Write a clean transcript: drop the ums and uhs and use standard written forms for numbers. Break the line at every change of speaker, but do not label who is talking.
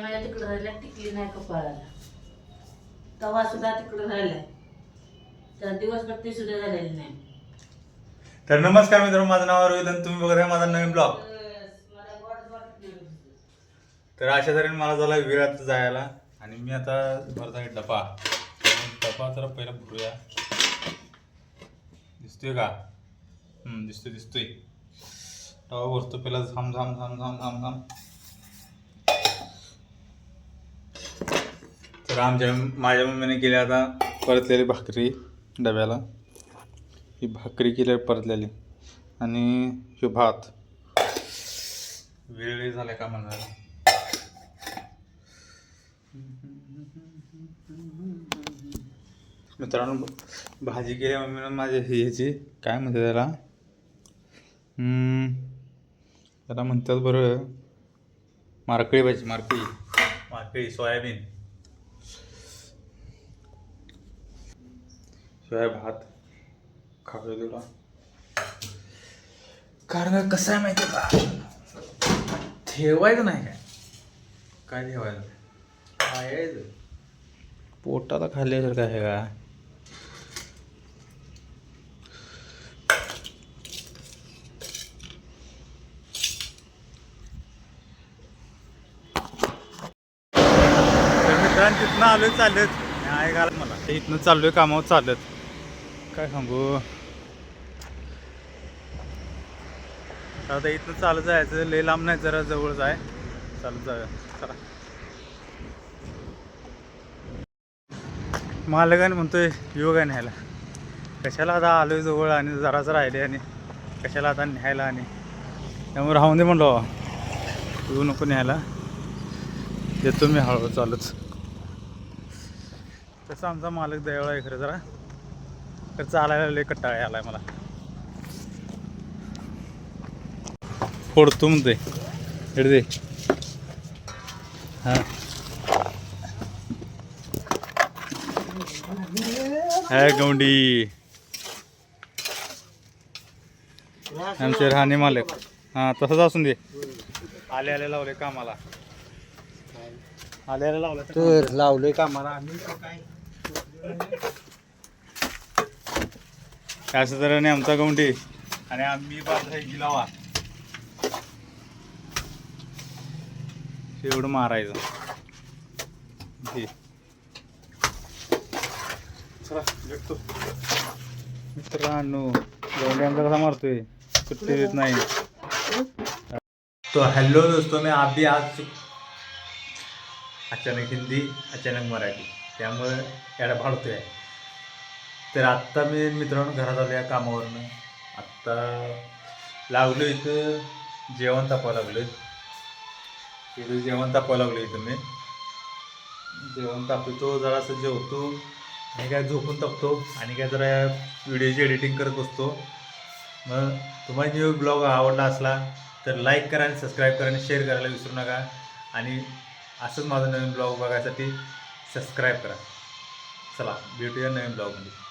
माझ्या तिकडे राहिल्या टिकली नाही कपाळाला. तवा सुद्धा तिकडे राहिलाय. तर दिवसभर ती सुद्धा झालेली नाही.
तर नमस्कार मित्रांनो, माझं नाव रोहित आणि तुम्ही बघत आहे माझा नवीन ब्लॉग. तर अशा तऱ्हेने मला झाला विरात जायला आणि मी आता भरत आहे डबा. डबा तर पहिला भरूया. दिसतोय का? दिसतोय. डबा भरतो पहिला. झाम झाम झाम झाम झाम झाम. तर माझ्या मम्मीने केली आता परतलेली भाकरी डब्याला. ही भाकरी केली परतलेली आणि हे भात. वेळ झाला का म्हणा. मित्रांनो, भाजी केली मम्मीनं माझ्या ह्याची. काय म्हणते त्याला? त्याला म्हणतात बरं मारकळी भाजी. मारकळी सोयाबीन भात खाऊ तुला. कारण कसं आहे माहिती का, ठेवायचं नाही. काय ठेवायचं? खायचं. पोटाला खाल्ल्यासारखं आहे का? मित्रांनो, तिथनं आलोय चालत. आहे का मला ते इथनं चाललोय कामावर चालत. काय सांगू आता, इथनं चालत जायचं. लय लांब नाही, जरा जवळच आहे. चालत जाऊया चला. मालकाने म्हणतोय योग आहे न्यायला. कशाला आता आलोय जवळ आणि जराच राहिले आणि कशाला आता न्यायला. आणि त्यामुळे राहून दे म्हणलो, येऊ नको न्यायला, येतो मी हळू चालत. तसं आमचा मालक दयाळू आहे खरं जरा. तर चालायला लय कट्टाळा आलाय मला. फोडतो म्हणते हेड दे. हां है गौंडी आमचे राहणे मालक. हां तसंच असून दे. आले लावले कामाला. आले लावलं
तर लावलोय कामाला आम्ही.
असं तऱ्हेने आमचा गौंडी आणि आम्ही बाजू गिलावा एवढं मारायचं. चला भेटतो मित्रांनो. गौंडी आमचा कसा मारतोय, सुट्टी देत नाही. तो हेलो दोस्तों, मैं आप भी आज अचानक हिंदी अचानक मराठी त्यामुळे याला भाडतोय. तर आत्ता मी मित्रांनो घरात आलो या कामावरनं. आत्ता लागलो इथं जेवण तापावं लागलो. इथं मी जेवण तापतो, जरासं जेवतो आणि काय झोपून टाकतो आणि काय जरा व्हिडिओची एडिटिंग करत बसतो. मग तुम्हाला जो ब्लॉग आवडला असला तर लाईक करा आणि सबस्क्राईब करा आणि शेअर करायला विसरू नका. आणि असंच माझं नवीन ब्लॉग बघायसाठी सबस्क्राईब करा. चला भेटूया नवीन ब्लॉगमध्ये.